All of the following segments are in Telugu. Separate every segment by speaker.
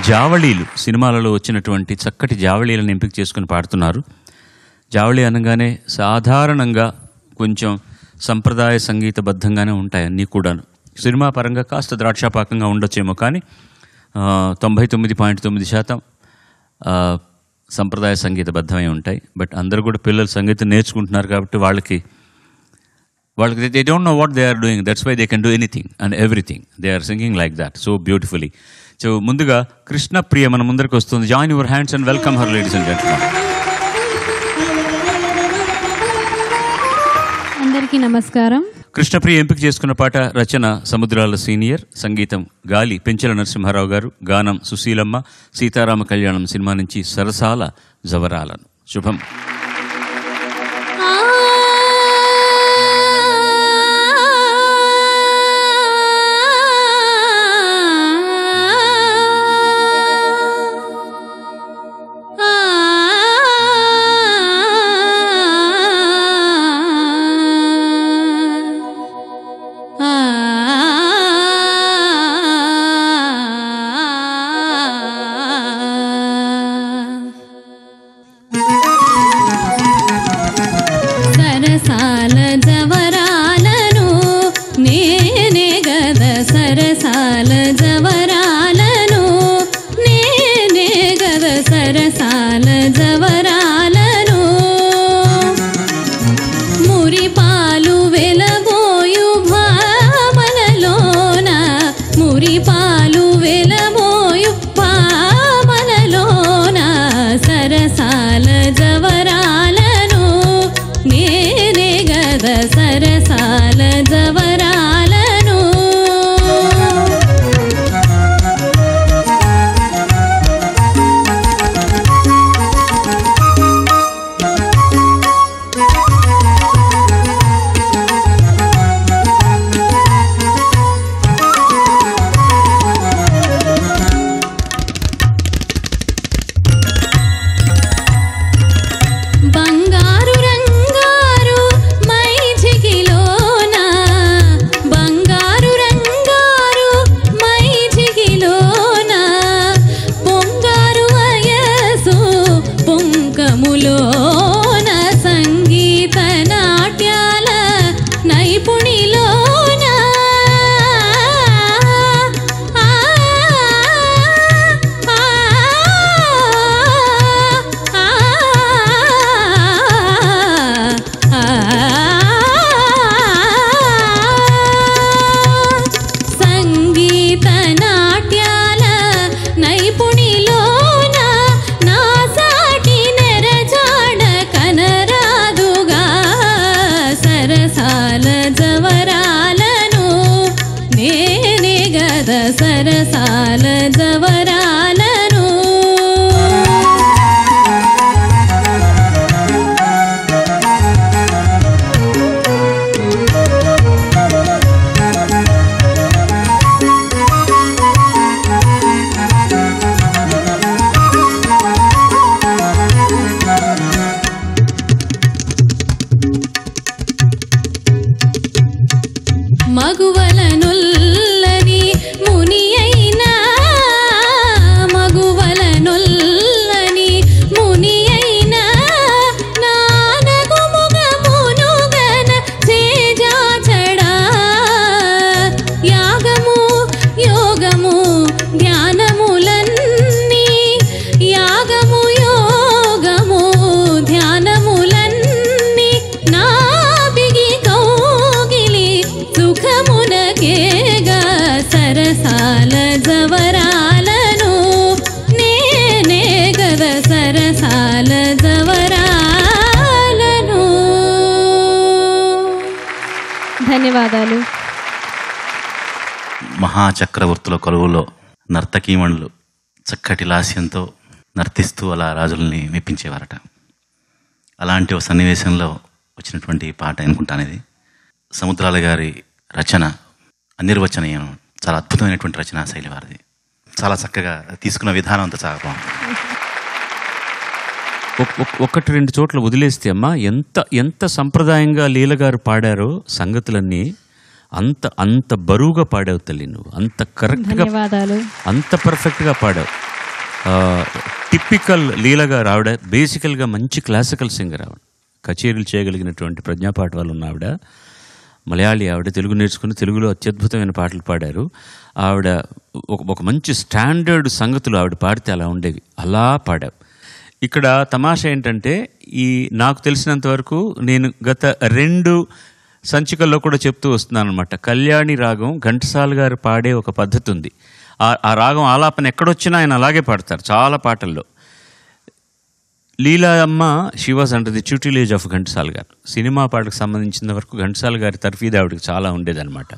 Speaker 1: జావళీలు సినిమాలలో వచ్చినటువంటి చక్కటి జావళీలను ఎంపిక చేసుకుని పాడుతున్నారు. జావళీ అనగానే సాధారణంగా కొంచెం సంప్రదాయ సంగీతబద్ధంగానే ఉంటాయి అన్నీ కూడాను. సినిమా పరంగా కాస్త ద్రాక్షాపాకంగా ఉండొచ్చేమో, కానీ 99.9% సంప్రదాయ సంగీతబద్ధమై ఉంటాయి. బట్ అందరూ కూడా పిల్లలు సంగీతం నేర్చుకుంటున్నారు కాబట్టి వాళ్ళకి they don't know what they are doing. That's why they can do anything and everything. They are singing like that so beautifully. So ముందుగా కృష్ణప్రియ మన ముందరికి వస్తుంది. Join your hands and welcome her, ladies and gentlemen.
Speaker 2: అందరికీ నమస్కారం.
Speaker 1: కృష్ణప్రియ ఎంపిక చేసుకున్న పాట రచన సముద్రాల సీనియర్, సంగీతం గాలి పెంచెల నరసింహారావు గారు, గానం సుశీలమ్మ, సీతారామ కళ్యాణం సినిమా నుంచి సరసాల జవరాలను. శుభం.
Speaker 2: సరసాల జవరాలను మగువలనుల్లని ముని అయినా మగువలనుల్లని ముని అయినా నానగు ముగమునుగన చేజాచడా యాగము యోగము ధ్యానములన్నీ యాగము యోగము ధ్యానములన్నీ నా బిగి కౌగిలి సుఖమునకేగా సరసాల జవరాలను నేనే గద సరసాల జవరాలను. ధన్యవాదాలు.
Speaker 3: మహాచక్రవర్తుల కొలువులో నర్తకీమణులు చక్కటి లాస్యంతో నర్తిస్తూ అలా రాజుల్ని మెప్పించేవారట. అలాంటి ఒక సన్నివేశంలో వచ్చినటువంటి పాట అనుకుంటాను ఇది. సముద్రాల గారి రచన అనిర్వచనీయం, చాలా అద్భుతమైనటువంటి రచనా శైలి వారిది. చాలా చక్కగా తీసుకున్న విధానం అంతా చాలా బాగుంది.
Speaker 1: ఒకటి రెండు చోట్ల వదిలేస్తే అమ్మా ఎంత సంప్రదాయంగా లీలగారు పాడారో సంగతులన్నీ అంత బరువుగా పాడావు తల్లి. నువ్వు అంత కరెక్ట్గా, అంత పర్ఫెక్ట్గా పాడావు. టిపికల్ లీలగా ఆవిడ బేసికల్గా మంచి క్లాసికల్ సింగర్ ఆవిడ, కచేరీలు చేయగలిగినటువంటి ప్రజ్ఞాపాఠవాలు ఉన్న ఆవిడ, మలయాళీ ఆవిడ, తెలుగు నేర్చుకుని తెలుగులో అత్యద్భుతమైన పాటలు పాడారు ఆవిడ. ఒక మంచి స్టాండర్డ్ సంగతులు ఆవిడ పాడితే అలా ఉండేవి, అలా పాడావు. ఇక్కడ తమాషా ఏంటంటే, నాకు తెలిసినంత వరకు నేను గత 2 సంచికల్లో కూడా చెప్తూ వస్తున్నాను అనమాట, కళ్యాణి రాగం ఘంటసాల గారు పాడే ఒక పద్ధతి ఉంది. ఆ రాగం ఆలాపన ఎక్కడొచ్చినా ఆయన అలాగే పాడతారు చాలా పాటల్లో. లీలా అమ్మ she was under the tutelage of Ghantasala garu. Cinema పాటకు సంబంధించిన వరకు ఘంటసాల గారి తర్ఫీదు ఆవిడకి చాలా ఉండేదన్నమాట.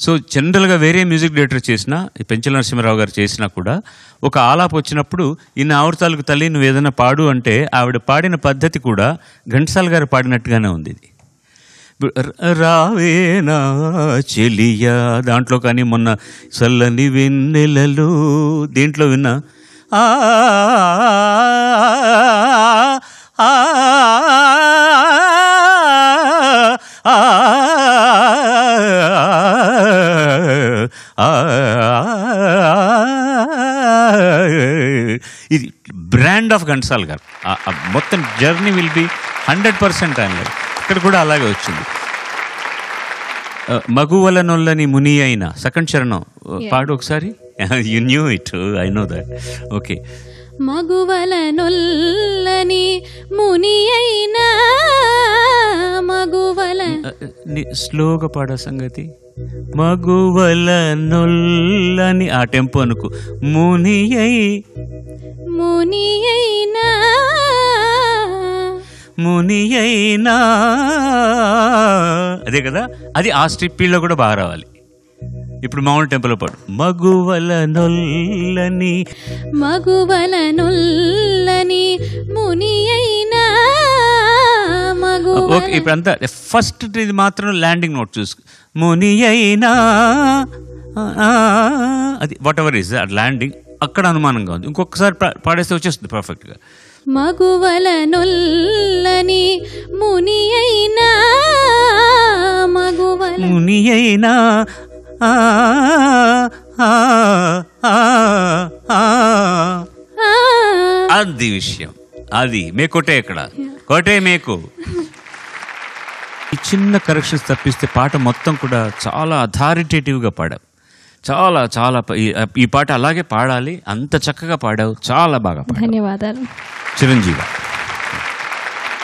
Speaker 1: సో జనరల్గా వేరే మ్యూజిక్ డైరెక్టర్ చేసినా, పెంచల నరసింహారావు గారు చేసినా కూడా ఒక ఆలాప వచ్చినప్పుడు ఇన్ని ఆవృతాలకు తల్లి నువ్వు ఏదైనా పాడు అంటే ఆవిడ పాడిన పద్ధతి కూడా ఘంటసాల గారు పాడినట్టుగానే ఉంది. ఇది రావేనా చెలియా దాంట్లో కానీ, మొన్న చల్లని వెన్నెలలు దీంట్లో విన్నా ఇది బ్రాండ్ ఆఫ్ ఘంటసాల గారు. మొత్తం జర్నీ విల్ బి 100% ఆయన. ఇక్కడ కూడా అలాగే వచ్చింది. మగువల నొల్లని ముని అయిన సెకండ్ చరణం పాడు ఒకసారి. You knew it, I know that. Okay.
Speaker 2: మగువల నొల్లని ముని అయిన, మగువల
Speaker 1: స్లోగా పాడ సంగతి. మగువల నొల్లని ఆ టెంపో అనుకో. ముని
Speaker 2: అయినా
Speaker 1: ముని అయినా, అదే కదా, అది ఆ స్ట్రిప్పీలో కూడా బాగా రావాలి. ఇప్పుడు మామూలు టెంపోలో పాడు. మగువల నొల్లని ముని అయినా మగువల. ఓకే, ఇప్పుడు అంతా ఫస్ట్ ఇది మాత్రం ల్యాండింగ్ నోట్ చూసుకో. ముని అయినా, అది what ever is that landing, అక్కడ అనుమానంగా ఉంది. ఇంకొకసారి పాడేస్తే వచ్చేస్తుంది పర్ఫెక్ట్గా.
Speaker 2: మగువల నొల్లని ముని అయినా, మగువల
Speaker 1: ముని అయినా, అది విషయం. అది మేకోటే, ఇక్కడ కోటే మేకు. ఈ చిన్న కరెక్షన్స్ తప్పిస్తే పాట మొత్తం కూడా చాలా అథారిటేటివ్గా పాడావు. చాలా చాలా ఈ పాట అలాగే పాడాలి, అంత చక్కగా పాడావు, చాలా బాగా పాడావు.
Speaker 2: ధన్యవాదాలు.
Speaker 1: చిరంజీవి.